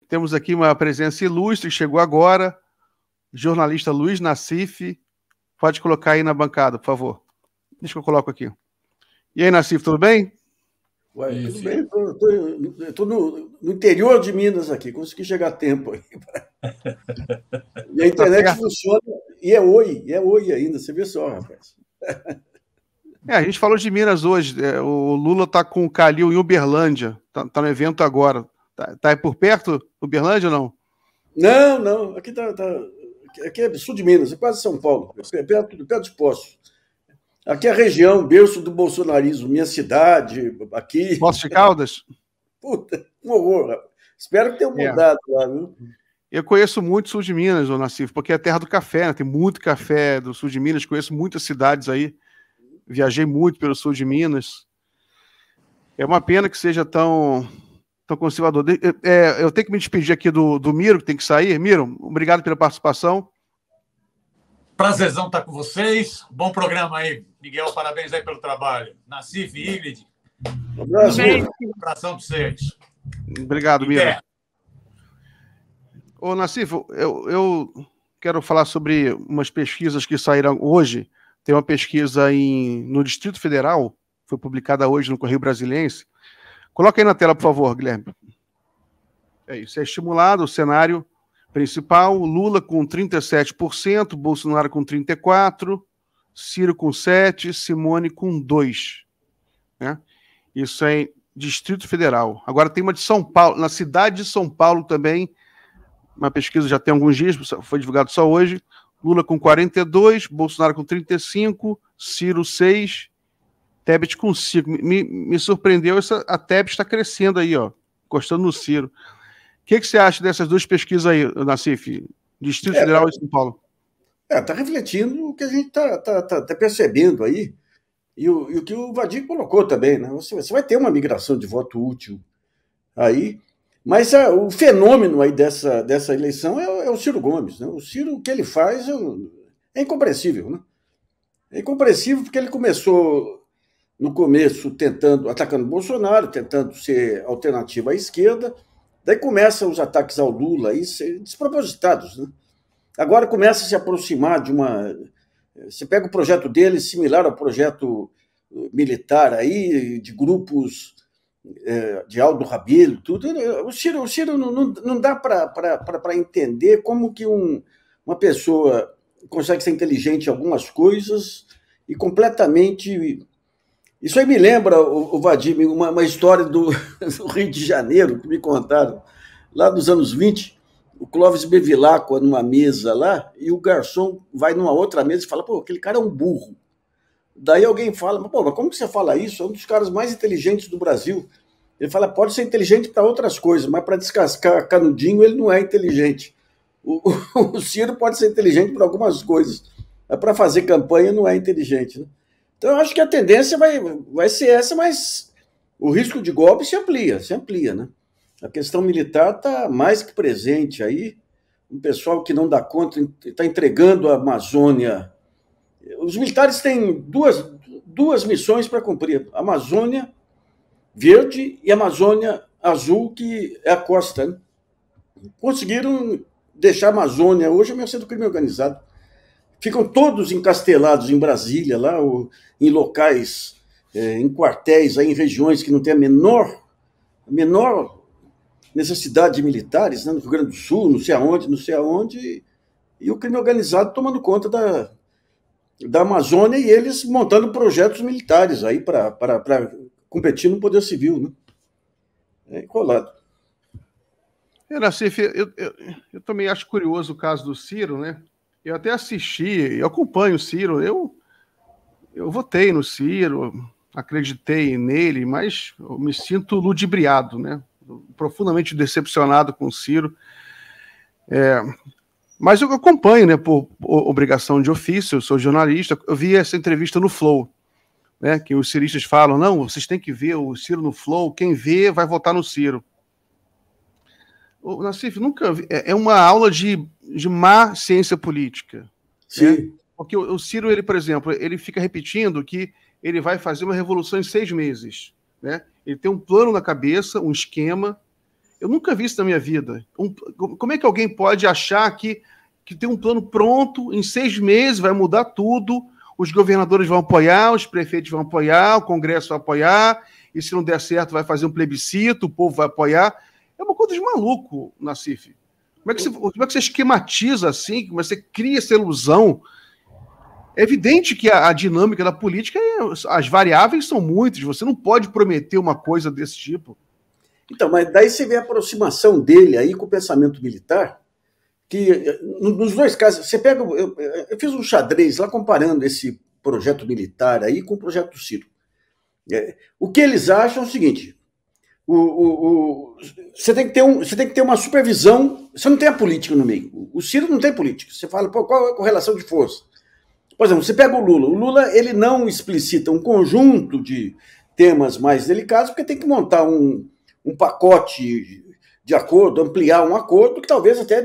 Temos aqui uma presença ilustre, chegou agora, jornalista Luiz Nassif. Pode colocar aí na bancada, por favor. Deixa que eu coloco aqui. E aí, Nassif, tudo bem? Ué, tudo bem, estou no interior de Minas aqui, consegui chegar a tempo aí. E a internet funciona, e é oi ainda, você vê só, rapaz. A gente falou de Minas hoje, o Lula está com o Calil em Uberlândia, tá no evento agora. Tá aí por perto, Uberlândia ou não? Não, aqui aqui é sul de Minas, é quase São Paulo, perto de Poços. Aqui é a região, berço do bolsonarismo, minha cidade, aqui. Poços de Caldas? Puta, um horror, rapaz. Espero que tenha mudado lá, viu? Eu conheço muito o sul de Minas, ô Nassif, porque é a terra do café, né? Tem muito café do sul de Minas, conheço muitas cidades aí. Viajei muito pelo sul de Minas. É uma pena que seja tão conservador. Eu tenho que me despedir aqui do Miro, que tem que sair. Miro, obrigado pela participação. Prazerzão estar com vocês. Bom programa aí, Miguel. Parabéns aí pelo trabalho. Nassif e Ingrid. Um abraço. Um abração para vocês. Obrigado, Miro. Ô, Nassif, eu quero falar sobre umas pesquisas que saíram hoje. Tem uma pesquisa no Distrito Federal, foi publicada hoje no Correio Brasiliense. Coloca aí na tela, por favor, Guilherme. É isso, é estimulado o cenário principal, Lula com 37%, Bolsonaro com 34%, Ciro com 7%, Simone com 2%. Né? Isso é em Distrito Federal. Agora tem uma de São Paulo, na cidade de São Paulo também, uma pesquisa já tem alguns dias, foi divulgado só hoje, Lula com 42%, Bolsonaro com 35%, Ciro 6%, Tebet com 5%. Me surpreendeu, a Tebet está crescendo aí, ó, encostando no Ciro. O que você acha dessas duas pesquisas aí, Nassif? Distrito Federal e São Paulo. Está refletindo o que a gente tá percebendo aí, e o que o Vadir colocou também, né? Você vai ter uma migração de voto útil aí, mas o fenômeno aí dessa eleição é o Ciro Gomes, né? O Ciro, o que ele faz é incompreensível, né? É incompreensível porque ele começou, no começo, atacando Bolsonaro, tentando ser alternativa à esquerda, daí começam os ataques ao Lula aí, despropositados, né? Agora começa a se aproximar de uma... Você pega o projeto dele, similar ao projeto militar aí, de grupos de Aldo Rabelo, tudo. O Ciro não dá para entender como que uma pessoa consegue ser inteligente em algumas coisas e completamente... Isso aí me lembra, o Vadir, uma história do Rio de Janeiro, que me contaram, lá nos anos 20, o Clóvis Bevilacqua numa mesa lá, e o garçom vai numa outra mesa e fala, pô, aquele cara é um burro. Daí alguém fala, pô, mas como que você fala isso? É um dos caras mais inteligentes do Brasil. Ele fala, pode ser inteligente para outras coisas, mas para descascar canudinho ele não é inteligente. O Ciro pode ser inteligente para algumas coisas, mas para fazer campanha não é inteligente, né? Então, eu acho que a tendência vai ser essa, mas o risco de golpe se amplia, né? A questão militar está mais que presente aí. Um pessoal que não dá conta, está entregando a Amazônia. Os militares têm duas missões para cumprir: Amazônia Verde e Amazônia Azul, que é a costa, né? Conseguiram deixar a Amazônia hoje ameaçando o crime organizado. Ficam todos encastelados em Brasília, lá, ou em locais, em quartéis, aí, em regiões que não têm a menor necessidade de militares, né? No Rio Grande do Sul, não sei aonde, e o crime organizado tomando conta da Amazônia e eles montando projetos militares aí para competir no poder civil, né? É encolado. Nassif, eu também acho curioso o caso do Ciro, né? Eu até assisti, eu acompanho o Ciro, eu votei no Ciro, acreditei nele, mas eu me sinto ludibriado, né? Profundamente decepcionado com o Ciro. Mas eu acompanho, né, por obrigação de ofício, eu sou jornalista, eu vi essa entrevista no Flow, né, que os ciristas falam, não, vocês têm que ver o Ciro no Flow, quem vê vai votar no Ciro. Nassif, nunca vi, é uma aula de má ciência política. Sim. Né? Porque o Ciro, ele, por exemplo, ele fica repetindo que ele vai fazer uma revolução em 6 meses. Né? Ele tem um plano na cabeça, um esquema, Eu nunca vi isso na minha vida. Como é que alguém pode achar que tem um plano pronto, em 6 meses vai mudar tudo, os governadores vão apoiar, os prefeitos vão apoiar, o Congresso vai apoiar, e se não der certo vai fazer um plebiscito, o povo vai apoiar. É uma coisa de maluco, Nassif. Como é que você esquematiza assim, como você cria essa ilusão? É evidente que a dinâmica da política, as variáveis são muitas, você não pode prometer uma coisa desse tipo. Então, mas daí você vê a aproximação dele aí com o pensamento militar, que nos dois casos, você pega, eu fiz um xadrez lá comparando esse projeto militar aí com o projeto do Ciro. O que eles acham é o seguinte, você tem que ter uma supervisão, você não tem a política no meio, o Ciro não tem política, você fala, pô, qual é a correlação de força? Por exemplo, você pega o Lula ele não explicita um conjunto de temas mais delicados, porque tem que montar um pacote de acordo, ampliar um acordo que talvez até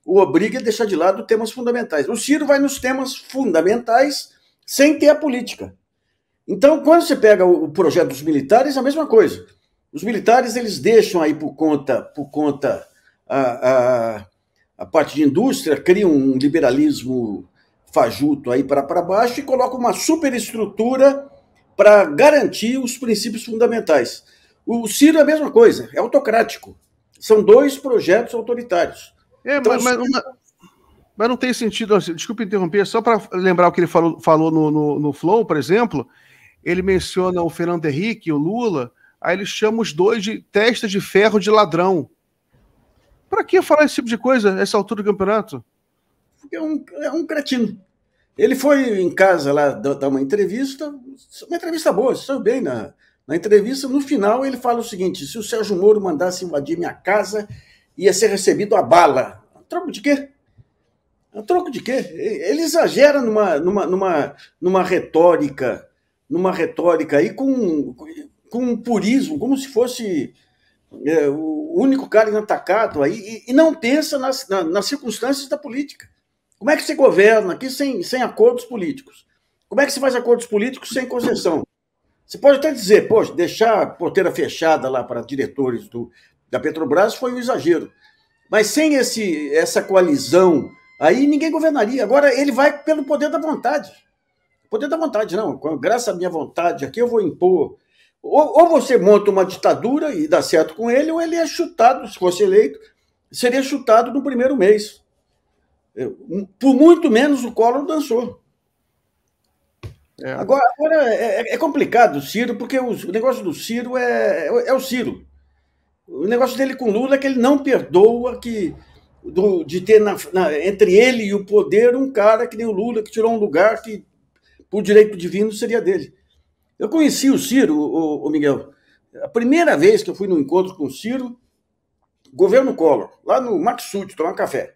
o obrigue a deixar de lado temas fundamentais. O Ciro vai nos temas fundamentais sem ter a política. Então, quando você pega o projeto dos militares, é a mesma coisa. Os militares eles deixam aí por conta a parte de indústria, criam um liberalismo fajuto aí para baixo e colocam uma superestrutura para garantir os princípios fundamentais. O Ciro é a mesma coisa, é autocrático. São 2 projetos autoritários. Então, mas não tem sentido, desculpa interromper, só para lembrar o que ele falou no Flow, por exemplo, ele menciona o Fernando Henrique, o Lula, aí ele chama os 2 de testa de ferro de ladrão. Para que falar esse tipo de coisa nessa altura do campeonato? Porque é um cretino. Ele foi em casa lá dar uma entrevista boa, saiu bem na entrevista. No final ele fala o seguinte, se o Sérgio Moro mandasse invadir minha casa, ia ser recebido a bala. A troco de quê? A troco de quê? Ele exagera numa retórica aí com um purismo, como se fosse o único cara inatacado aí, e não pensa nas circunstâncias da política. Como é que se governa aqui sem acordos políticos? Como é que se faz acordos políticos sem concessão? Você pode até dizer, poxa, deixar a porteira fechada lá para diretores da Petrobras foi um exagero. Mas sem essa coalizão, aí ninguém governaria. Agora ele vai pelo poder da vontade. Poder da vontade, não. Graças à minha vontade aqui eu vou impor. Ou você monta uma ditadura e dá certo com ele, ou ele é chutado, se fosse eleito, seria chutado no primeiro mês. Por muito menos o Collor dançou. Agora é complicado o Ciro, porque o negócio do Ciro é o Ciro. O negócio dele com Lula é que ele não perdoa de ter entre ele e o poder um cara que nem o Lula, que tirou um lugar que, por direito divino, seria dele. Eu conheci o Ciro, o Miguel, a primeira vez que eu fui no encontro com o Ciro, governo Collor, lá no Maxud, tomar café.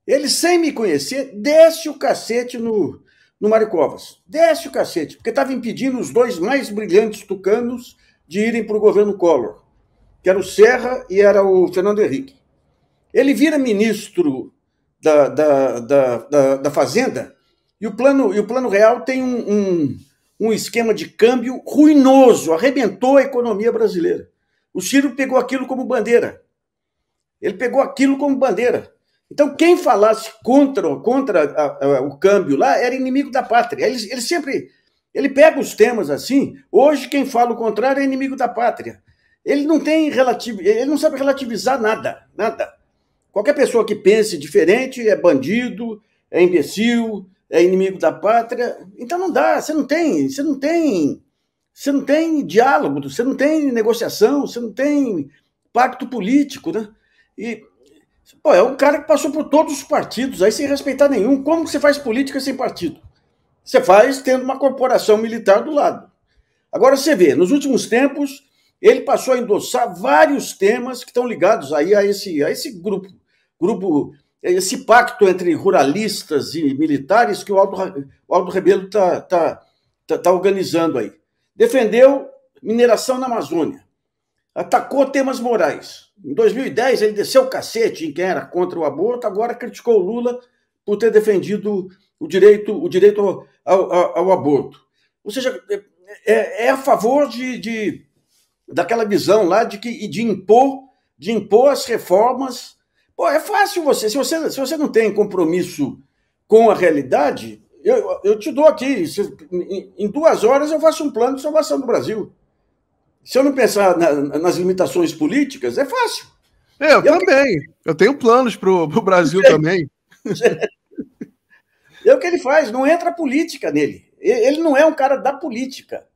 Ele, sem me conhecer, desce o cacete no Mário Covas. Desce o cacete, porque estava impedindo os 2 mais brilhantes tucanos de irem para o governo Collor, que era o Serra e era o Fernando Henrique. Ele vira ministro da Fazenda e o Plano Real tem um esquema de câmbio ruinoso, arrebentou a economia brasileira. O Ciro pegou aquilo como bandeira. Ele pegou aquilo como bandeira. Então, quem falasse contra o câmbio lá era inimigo da pátria. Ele pega os temas assim, hoje quem fala o contrário é inimigo da pátria. Ele não sabe relativizar nada. Qualquer pessoa que pense diferente é bandido, é imbecil, é inimigo da pátria. Então não dá, você não tem diálogo, você não tem negociação, você não tem pacto político, né? É um cara que passou por todos os partidos, aí sem respeitar nenhum. Como que você faz política sem partido? Você faz tendo uma corporação militar do lado. Agora você vê, nos últimos tempos, ele passou a endossar vários temas que estão ligados aí a esse grupo, esse pacto entre ruralistas e militares que o Aldo Rebelo está organizando aí. Defendeu mineração na Amazônia, atacou temas morais. Em 2010, ele desceu o cacete em quem era contra o aborto, agora criticou o Lula por ter defendido o direito ao aborto. Ou seja, é a favor daquela visão lá de impor de impor as reformas. Pô, é fácil você. Se você não tem compromisso com a realidade, eu te dou aqui. Em 2 horas eu faço um plano de salvação do Brasil. Se eu não pensar nas limitações políticas, é fácil. Eu também. Eu tenho planos para o Brasil também. É o que ele faz, não entra política nele. Ele não é um cara da política.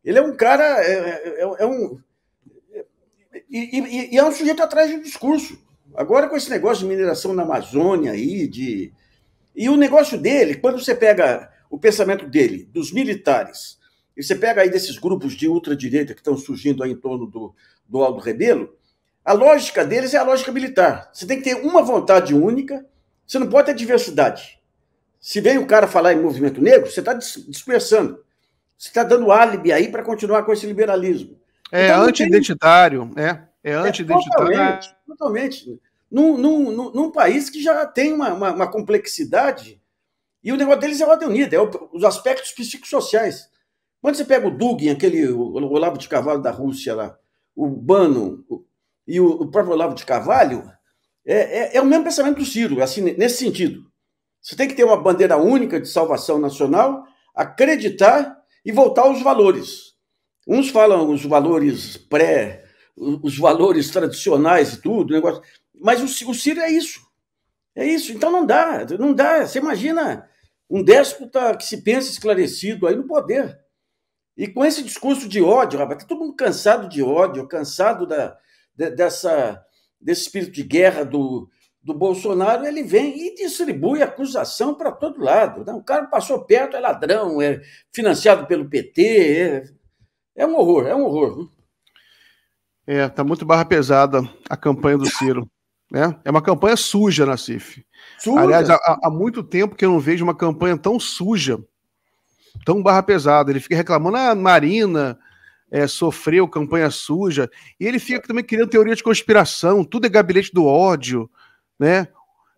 Ele é um cara. E é um sujeito atrás de um discurso. Agora, com esse negócio de mineração na Amazônia aí, e o negócio dele, quando você pega o pensamento dele, dos militares, e você pega aí desses grupos de ultradireita que estão surgindo aí em torno do Aldo Rebelo, a lógica deles é a lógica militar. Você tem que ter uma vontade única, você não pode ter diversidade. Se vem o cara falar em movimento negro, você está dispersando. Você está dando álibi aí para continuar com esse liberalismo. É então, anti-identitário, é anti-identitário. Totalmente. Num país que já tem uma complexidade, e o negócio deles é ordem unida, os aspectos psicossociais. Quando você pega o Dugin, o Olavo de Carvalho da Rússia lá, o Bannon e o próprio Olavo de Carvalho, é o mesmo pensamento do Ciro, assim, nesse sentido. Você tem que ter uma bandeira única de salvação nacional, acreditar e voltar aos valores. Uns falam os valores os valores tradicionais e tudo, negócio, mas o Ciro é isso. É isso. Então não dá. Você imagina um déspota que se pensa esclarecido aí no poder. E com esse discurso de ódio, rapaz, está todo mundo cansado de ódio, cansado desse espírito de guerra do Bolsonaro. Ele vem e distribui acusação para todo lado. O cara passou perto, é ladrão, é financiado pelo PT. É um horror, é um horror. Tá muito barra pesada a campanha do Ciro. Né? É uma campanha suja, Nassif. Suja. Aliás, há muito tempo que eu não vejo uma campanha tão suja, tão barra pesada. Ele fica reclamando, a Marina sofreu campanha suja, e ele fica também criando teoria de conspiração, tudo é gabinete do ódio, né?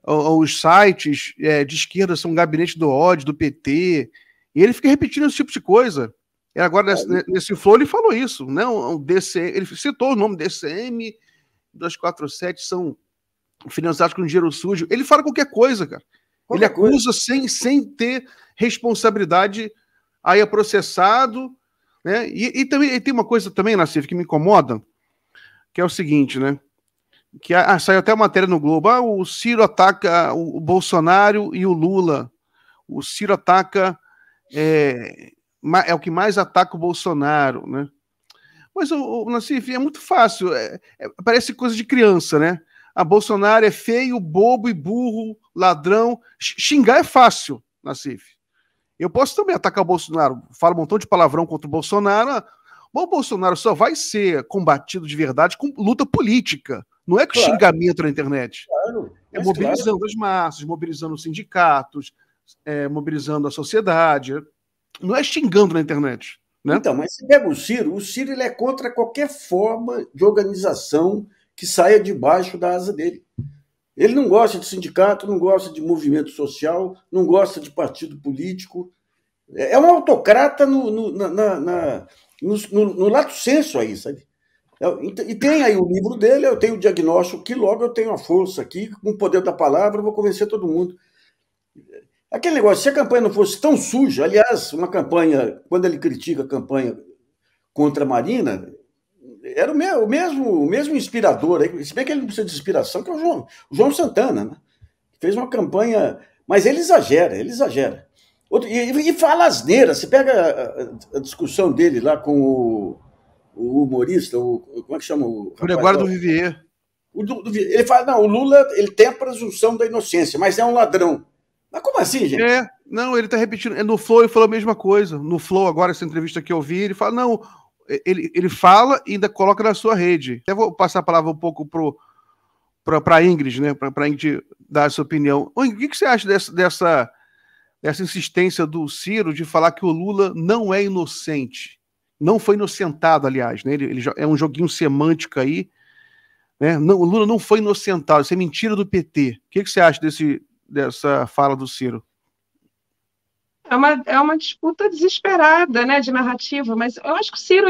Os sites de esquerda são gabinete do ódio, do PT, e ele fica repetindo esse tipo de coisa. E agora, nesse flow, ele falou isso, né? Ele citou o nome DCM, 247 são financiados com dinheiro sujo. Ele fala qualquer coisa, cara. Ele acusa sem ter responsabilidade, aí é processado, né? E também tem uma coisa também, Nassif, que me incomoda, que é o seguinte, né? Que saiu até uma matéria no Globo, o Ciro ataca o Bolsonaro e o Lula. O Ciro ataca... é o que mais ataca o Bolsonaro, né? Mas, Nassif, é muito fácil. Parece coisa de criança, né? Bolsonaro é feio, bobo e burro, ladrão. Xingar é fácil, Nassif. Eu posso também atacar o Bolsonaro. Falo um montão de palavrão contra o Bolsonaro. Bom, o Bolsonaro só vai ser combatido de verdade com luta política. Não é com xingamento na internet. Claro, mobilizando as massas, mobilizando os sindicatos, mobilizando a sociedade. Não é xingando na internet. Né? Então, mas você pega o Ciro ele é contra qualquer forma de organização que saia debaixo da asa dele. Ele não gosta de sindicato, não gosta de movimento social, não gosta de partido político. É um autocrata no lato sensu aí, sabe? E tem aí o livro dele, eu tenho o diagnóstico, que logo eu tenho a força aqui, com o poder da palavra, eu vou convencer todo mundo. Aquele negócio, se a campanha não fosse tão suja, aliás, uma campanha, quando ele critica a campanha contra a Marina, era o mesmo inspirador, se bem que ele não precisa de inspiração, que é o João Santana, né? Fez uma campanha, mas ele exagera. E fala asneira, você pega a discussão dele lá com o humorista, como é que chama? O Gregório do Vivier. Ele fala, não, o Lula ele tem a presunção da inocência, mas é um ladrão. Mas como assim, gente? Não, ele tá repetindo. No Flow ele falou a mesma coisa. No Flow, agora, essa entrevista que eu vi, ele fala, não, ele fala e ainda coloca na sua rede. Eu vou passar a palavra um pouco para a Ingrid, né? Para a Ingrid dar a sua opinião. O que você acha dessa insistência do Ciro de falar que o Lula não é inocente? Não foi inocentado, aliás, né? Ele é um joguinho semântico aí. Né? Não, o Lula não foi inocentado, isso é mentira do PT. O que você acha dessa fala do Ciro? É uma disputa desesperada, né, de narrativa, mas eu acho que o Ciro,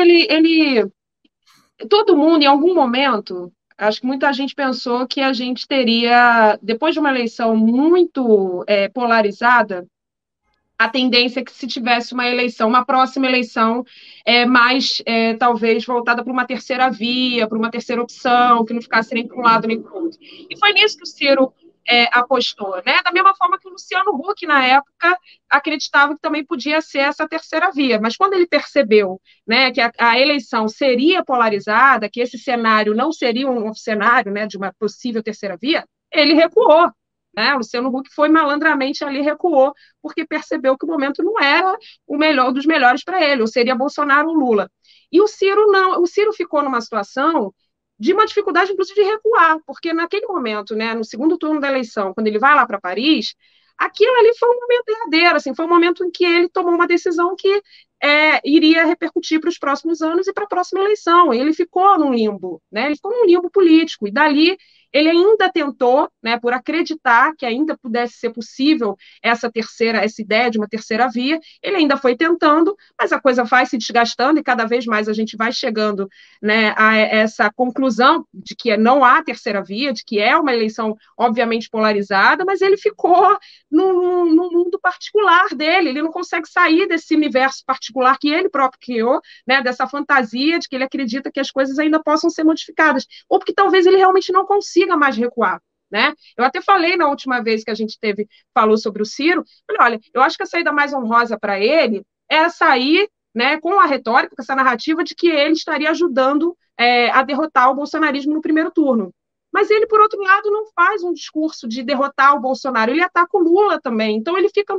todo mundo, em algum momento, Acho que muita gente pensou que a gente teria, depois de uma eleição muito polarizada, a tendência é que se tivesse uma eleição, uma próxima eleição talvez voltada para uma terceira via, para uma terceira opção, que não ficasse nem para um lado nem para o outro. E foi nisso que o Ciro apostou, né? Da mesma forma que o Luciano Huck, na época, acreditava que também podia ser essa terceira via. Mas quando ele percebeu, né, que a eleição seria polarizada, que esse cenário não seria um cenário, né, de uma possível terceira via, ele recuou. Né? O Luciano Huck foi malandramente ali, recuou, porque percebeu que o momento não era o melhor dos melhores para ele, ou seria Bolsonaro ou Lula. E o Ciro não, o Ciro ficou numa situação de uma dificuldade, inclusive, de recuar, porque naquele momento, né, no segundo turno da eleição, quando ele vai lá para Paris, aquilo ali foi um momento derradeiro, assim, foi um momento em que ele tomou uma decisão que iria repercutir para os próximos anos e para a próxima eleição. Ele ficou num limbo, né? Ele ficou num limbo político, e dali ele ainda tentou, né, por acreditar que ainda pudesse ser possível essa ideia de uma terceira via, ele ainda foi tentando, mas a coisa vai se desgastando e cada vez mais a gente vai chegando, né, a essa conclusão de que não há terceira via, de que é uma eleição obviamente polarizada, mas ele ficou no mundo particular dele, ele não consegue sair desse universo particular que ele próprio criou, né, dessa fantasia de que ele acredita que as coisas ainda possam ser modificadas, ou porque talvez ele realmente não consiga mais recuar. Né? Eu até falei na última vez que a gente falou sobre o Ciro, falei, olha, eu acho que a saída mais honrosa para ele é sair, né, com a retórica, com essa narrativa de que ele estaria ajudando a derrotar o bolsonarismo no primeiro turno. Mas ele, por outro lado, não faz um discurso de derrotar o Bolsonaro, ele ataca o Lula também. Então, ele fica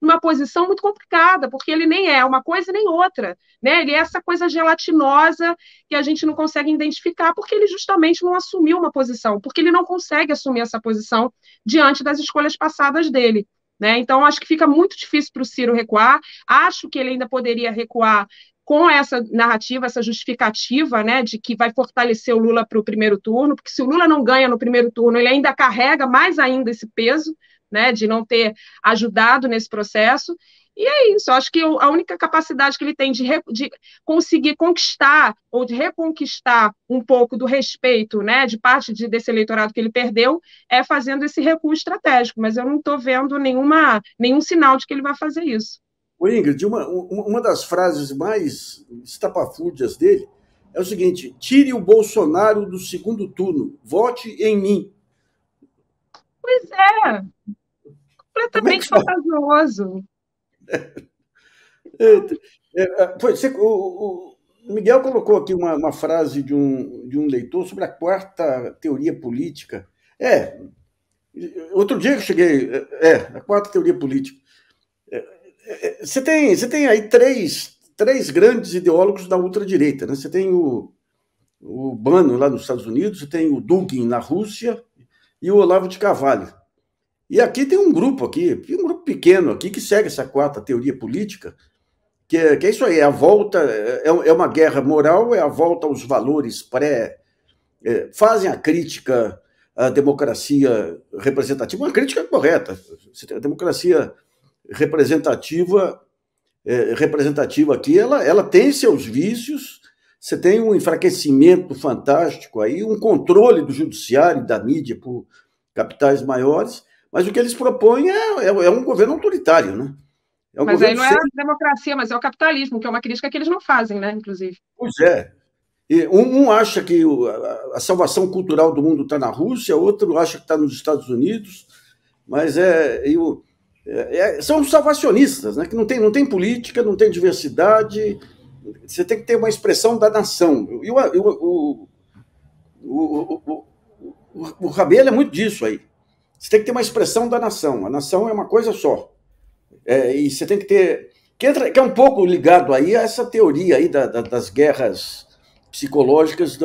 numa posição muito complicada, porque ele nem é uma coisa nem outra. Né? Ele é essa coisa gelatinosa que a gente não consegue identificar, porque ele justamente não assumiu uma posição, porque ele não consegue assumir essa posição diante das escolhas passadas dele. Né? Então, acho que fica muito difícil para o Ciro recuar. Acho que ele ainda poderia recuar com essa narrativa, essa justificativa, né, de que vai fortalecer o Lula para o primeiro turno, porque se o Lula não ganha no primeiro turno, ele ainda carrega mais ainda esse peso, né, de não ter ajudado nesse processo. E é isso, eu acho que a única capacidade que ele tem de conseguir conquistar ou de reconquistar um pouco do respeito, né, de parte desse eleitorado que ele perdeu, é fazendo esse recuo estratégico, mas eu não estou vendo nenhum sinal de que ele vai fazer isso. O Ingrid, uma das frases mais estapafúrdias dele é o seguinte: tire o Bolsonaro do segundo turno, vote em mim. Pois é, completamente fantasioso. O Miguel colocou aqui uma frase de um leitor sobre a quarta teoria política. Outro dia que eu cheguei, a quarta teoria política. Você tem aí três grandes ideólogos da ultradireita. Né? Você tem o Bannon lá nos Estados Unidos, você tem o Dugin na Rússia e o Olavo de Carvalho. E aqui tem um grupo pequeno aqui que segue essa quarta teoria política, que é isso aí, é a volta, é uma guerra moral, é a volta aos valores fazem a crítica à democracia representativa, uma crítica correta. A democracia representativa aqui, ela tem seus vícios, você tem um enfraquecimento fantástico aí, um controle do judiciário e da mídia por capitais maiores, mas o que eles propõem é um governo autoritário, né? Mas aí não é a democracia, mas é o capitalismo, que é uma crítica que eles não fazem, né, inclusive. Pois é. E um acha que a salvação cultural do mundo está na Rússia, outro acha que está nos Estados Unidos, mas são salvacionistas, né? Que não tem política, não tem diversidade, você tem que ter uma expressão da nação. E o Rabelo é muito disso aí. Você tem que ter uma expressão da nação. A nação é uma coisa só. E você tem que ter... Que é um pouco ligado aí a essa teoria aí das guerras psicológicas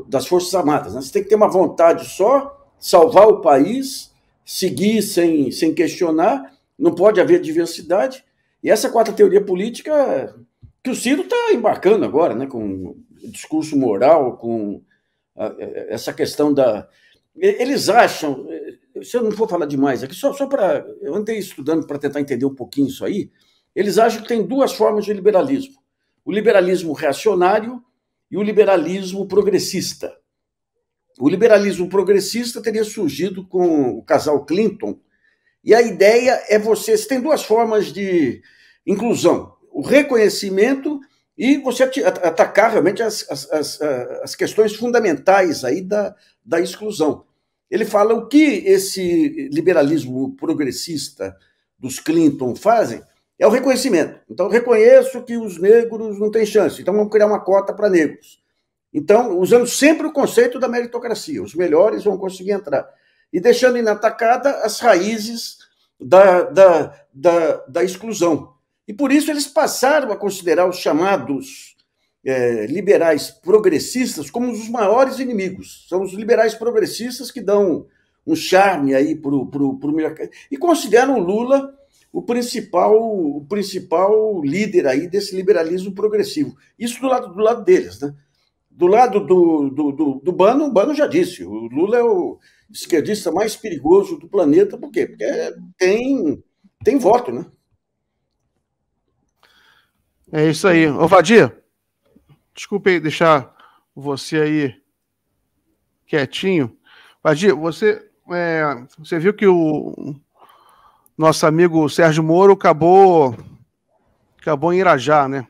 das Forças Armadas. Né? Você tem que ter uma vontade só, salvar o país, seguir sem questionar, não pode haver diversidade. E essa quarta teoria política que o Ciro está embarcando agora, né, com o discurso moral, com essa questão da... Eles acham... Se eu não for falar demais aqui, só para... Eu andei estudando para tentar entender um pouquinho isso aí. Eles acham que tem duas formas de liberalismo. O liberalismo reacionário e o liberalismo progressista. o liberalismo progressista teria surgido com o casal Clinton, e a ideia é você tem duas formas de inclusão: o reconhecimento e você atacar realmente as questões fundamentais aí da exclusão. Ele fala o que esse liberalismo progressista dos Clinton fazem é o reconhecimento. Então, eu reconheço que os negros não têm chance, então vamos criar uma cota para negros. Então, usando sempre o conceito da meritocracia, os melhores vão conseguir entrar. E deixando inatacada as raízes da exclusão. E por isso eles passaram a considerar os chamados liberais progressistas como os maiores inimigos. São os liberais progressistas que dão um charme aí para o mercado. E consideram o Lula o principal líder aí desse liberalismo progressivo. Isso do lado deles, né? Do lado do Bano, o Bano já disse, o Lula é o esquerdista mais perigoso do planeta, por quê? Porque tem voto, né? É isso aí. Ô, Vadir, desculpe aí deixar você aí quietinho. Vadir, você viu que o nosso amigo Sérgio Moro acabou em Irajá, né?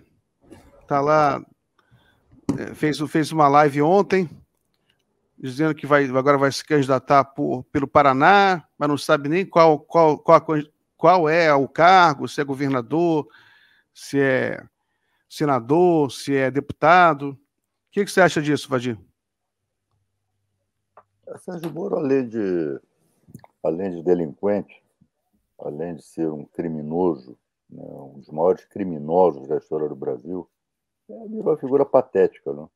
Tá lá, fez uma live ontem, dizendo que agora vai se candidatar pelo Paraná, mas não sabe nem qual é o cargo, se é governador, se é senador, se é deputado. O que você acha disso, Vadir? Sérgio Moro, além de delinquente, além de ser um criminoso, né, um dos maiores criminosos da história do Brasil, virou uma figura patética, né?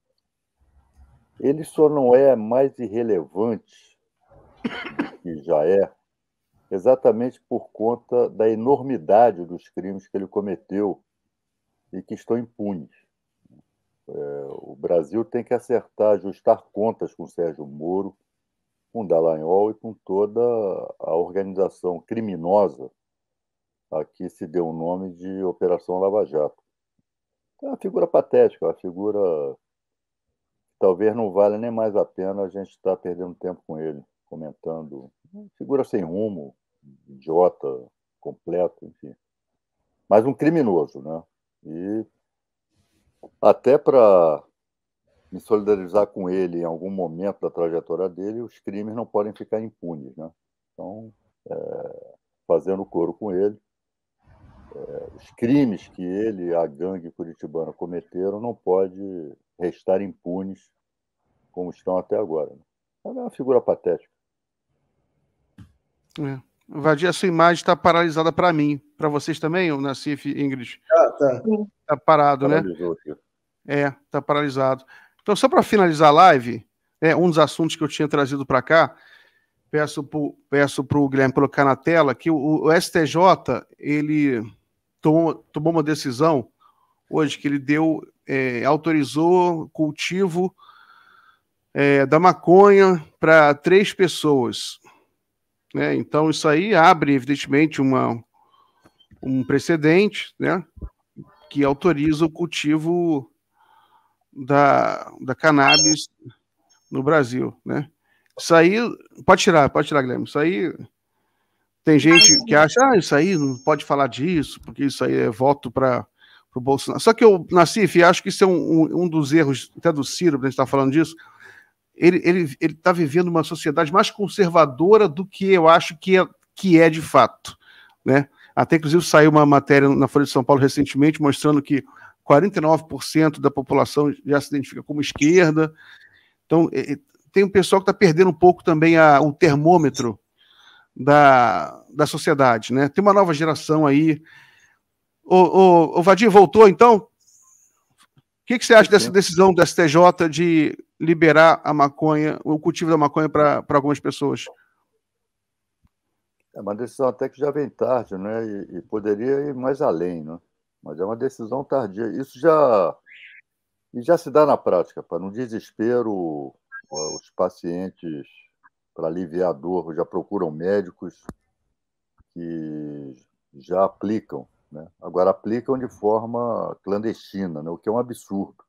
Ele só não é mais irrelevante do que já é, exatamente por conta da enormidade dos crimes que ele cometeu e que estão impunes. O Brasil tem que ajustar contas com Sérgio Moro, com Dallagnol e com toda a organização criminosa a que se deu o nome de Operação Lava Jato. É uma figura patética, uma figura que talvez não valha nem mais a pena a gente estar perdendo tempo com ele, comentando. Uma figura sem rumo, idiota, completo, enfim. Mas um criminoso, né? E até para me solidarizar com ele em algum momento da trajetória dele, os crimes não podem ficar impunes, né? Então, fazendo coro com ele, os crimes que ele e a gangue curitibana cometeram não pode restar impunes como estão até agora. É uma figura patética. Vadir, a sua imagem está paralisada para mim. Para vocês também, o Nassif, Ingrid? Tá. Está parado, Paralisou, né? Está paralisado. Então, só para finalizar a live, um dos assuntos que eu tinha trazido para cá, peço para o Guilherme colocar na tela, que o STJ, ele tomou uma decisão hoje que ele autorizou cultivo da maconha para 3 pessoas. Né? Então, isso aí abre, evidentemente, um precedente, né, que autoriza o cultivo da cannabis no Brasil. Né? Isso aí, pode tirar, Guilherme. Isso aí, tem gente que acha, isso aí não pode falar disso, porque isso aí é voto para o Bolsonaro. Só que eu, Nassif, acho que isso é um dos erros, até do Ciro, a gente está falando disso. Ele está vivendo uma sociedade mais conservadora do que eu acho que é de fato. Né? Até, inclusive, saiu uma matéria na Folha de São Paulo recentemente mostrando que 49% da população já se identifica como esquerda. Então, tem um pessoal que está perdendo um pouco também o termômetro da sociedade. Né? Tem uma nova geração aí. O Vadir voltou, então? O que você acha dessa decisão do STJ de liberar a maconha, o cultivo da maconha para algumas pessoas? É uma decisão até que já vem tarde, né? E poderia ir mais além, né? Mas é uma decisão tardia. Isso já se dá na prática, para no desespero, os pacientes, para aliviar a dor, já procuram médicos que já aplicam, né? Agora aplicam de forma clandestina, né? O que é um absurdo.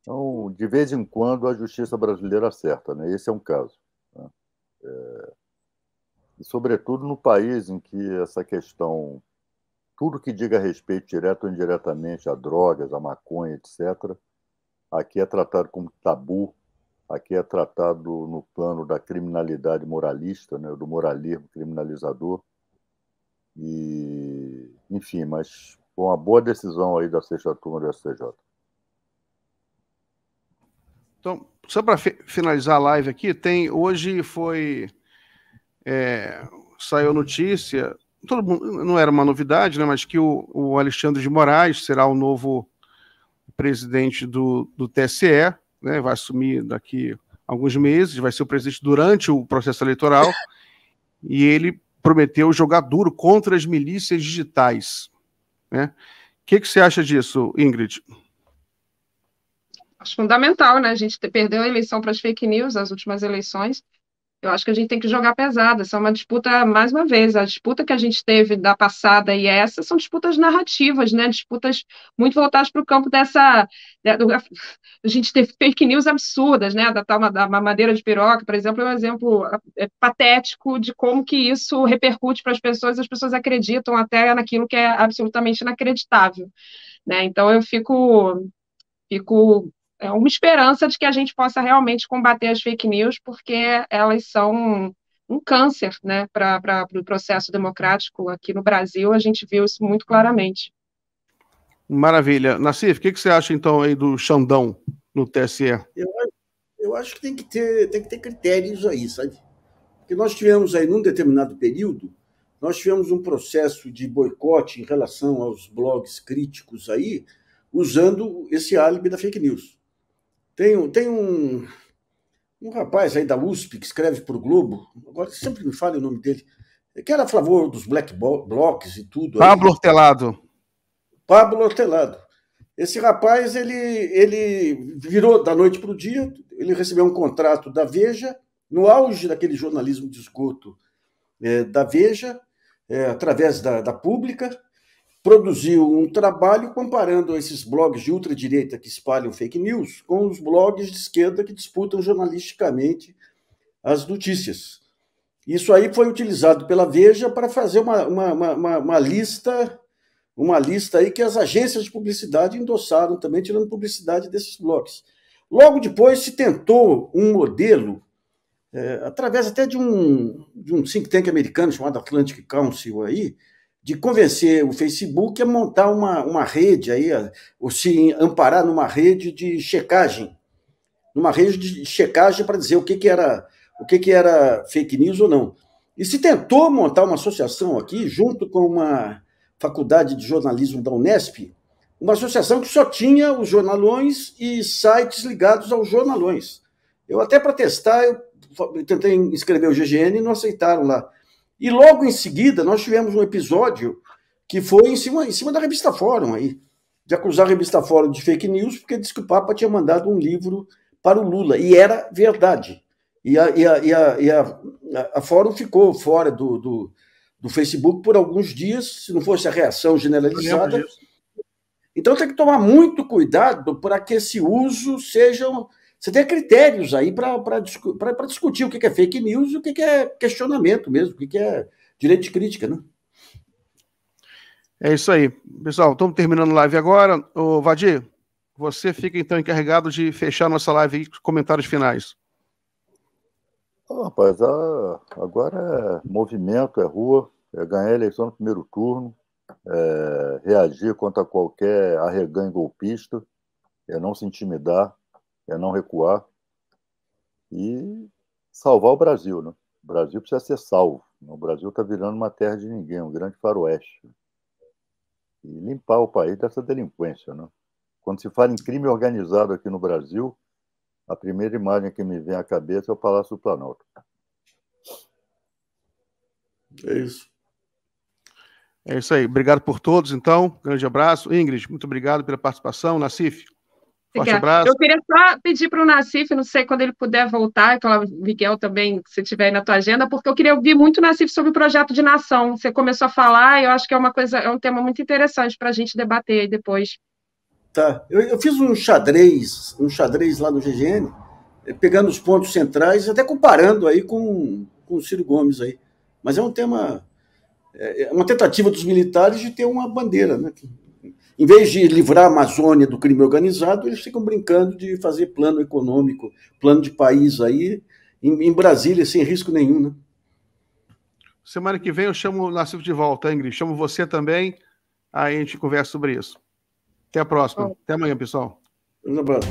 Então, de vez em quando, a justiça brasileira acerta, né? Esse é um caso, né? E, sobretudo, no país em que essa questão, tudo que diga respeito, direto ou indiretamente, a drogas, a maconha, etc., aqui é tratado como tabu, aqui é tratado no plano da criminalidade moralista, né? Do moralismo criminalizador. E, enfim, mas foi uma boa decisão aí da sexta turma do STJ. Então, só para finalizar a live aqui, hoje saiu notícia, todo mundo, não era uma novidade, né, mas que o Alexandre de Moraes será o novo presidente do TSE, né, vai assumir daqui a alguns meses, vai ser o presidente durante o processo eleitoral, e ele prometeu jogar duro contra as milícias digitais, né? O que você acha disso, Ingrid? Acho fundamental, né? A gente perdeu a eleição para as fake news, as últimas eleições. Eu acho que a gente tem que jogar pesado. Essa é uma disputa, mais uma vez, a disputa que a gente teve da passada e essa são disputas narrativas, né? Disputas muito voltadas para o campo a gente ter fake news absurdas, né? Da mamadeira de piroca, por exemplo, é um exemplo patético de como que isso repercute para as pessoas acreditam até naquilo que é absolutamente inacreditável, né? Então eu fico uma esperança de que a gente possa realmente combater as fake news, porque elas são um câncer, né, para o processo democrático aqui no Brasil. A gente viu isso muito claramente. Maravilha. Nassif, o que você acha, então, aí do Xandão no TSE? Eu acho que tem que ter critérios aí, sabe? Porque nós tivemos aí, num determinado período, nós tivemos um processo de boicote em relação aos blogs críticos aí, usando esse álibi da fake news. Tem um rapaz aí da USP que escreve para o Globo, agora sempre me fala o nome dele, que era a favor dos black blocs e tudo. Pablo Hortelado. Pablo Hortelado. Esse rapaz, ele virou da noite para o dia, ele recebeu um contrato da Veja, no auge daquele jornalismo de esgoto da Veja, através da Pública, produziu um trabalho comparando esses blogs de ultradireita que espalham fake news com os blogs de esquerda que disputam jornalisticamente as notícias. Isso aí foi utilizado pela Veja para fazer uma lista aí que as agências de publicidade endossaram também, tirando publicidade desses blogs. Logo depois se tentou um modelo, através até de um think tank americano chamado Atlantic Council aí, de convencer o Facebook a montar uma rede aí, ou se amparar numa rede de checagem, para dizer o que era fake news ou não. E se tentou montar uma associação aqui, junto com uma faculdade de jornalismo da Unesp, uma associação que só tinha os jornalões e sites ligados aos jornalões. Eu até para testar, eu tentei inscrever o GGN e não aceitaram lá. E logo em seguida, nós tivemos um episódio que foi em cima da revista Fórum, aí, de acusar a revista Fórum de fake news, porque disse que o Papa tinha mandado um livro para o Lula, e era verdade. E a Fórum ficou fora do Facebook por alguns dias, se não fosse a reação generalizada. Então tem que tomar muito cuidado para que esse uso seja... Você tem critérios aí para discutir o que é fake news e o que é questionamento mesmo, o que é direito de crítica, né? É isso aí. Pessoal, estamos terminando a live agora. Ô, Vadir, você fica então encarregado de fechar nossa live aí com comentários finais. Rapaz, agora é movimento, é rua, é ganhar a eleição no primeiro turno, reagir contra qualquer arreganho golpista, é não se intimidar, é não recuar e salvar o Brasil, né? O Brasil precisa ser salvo. O Brasil está virando uma terra de ninguém, um grande faroeste. E limpar o país dessa delinquência, né? Quando se fala em crime organizado aqui no Brasil, a primeira imagem que me vem à cabeça é o Palácio do Planalto. É isso. É isso aí. Obrigado por todos, então. Grande abraço. Ingrid, muito obrigado pela participação. Nassif, forte abraço. Eu queria só pedir para o Nassif, não sei quando ele puder voltar, claro, Miguel também, se tiver aí na tua agenda, porque eu queria ouvir muito o Nassif sobre o projeto de nação. Você começou a falar e eu acho que é um tema muito interessante para a gente debater aí depois. Tá. Eu fiz um xadrez lá no GGN, pegando os pontos centrais, até comparando aí com o Ciro Gomes aí. Mas é um tema, é uma tentativa dos militares de ter uma bandeira, né? Em vez de livrar a Amazônia do crime organizado, eles ficam brincando de fazer plano econômico, plano de país aí, em Brasília, sem risco nenhum, né? Semana que vem eu chamo o Nassif de volta, Ingrid. Chamo você também, aí a gente conversa sobre isso. Até a próxima. Até amanhã, pessoal. Um abraço.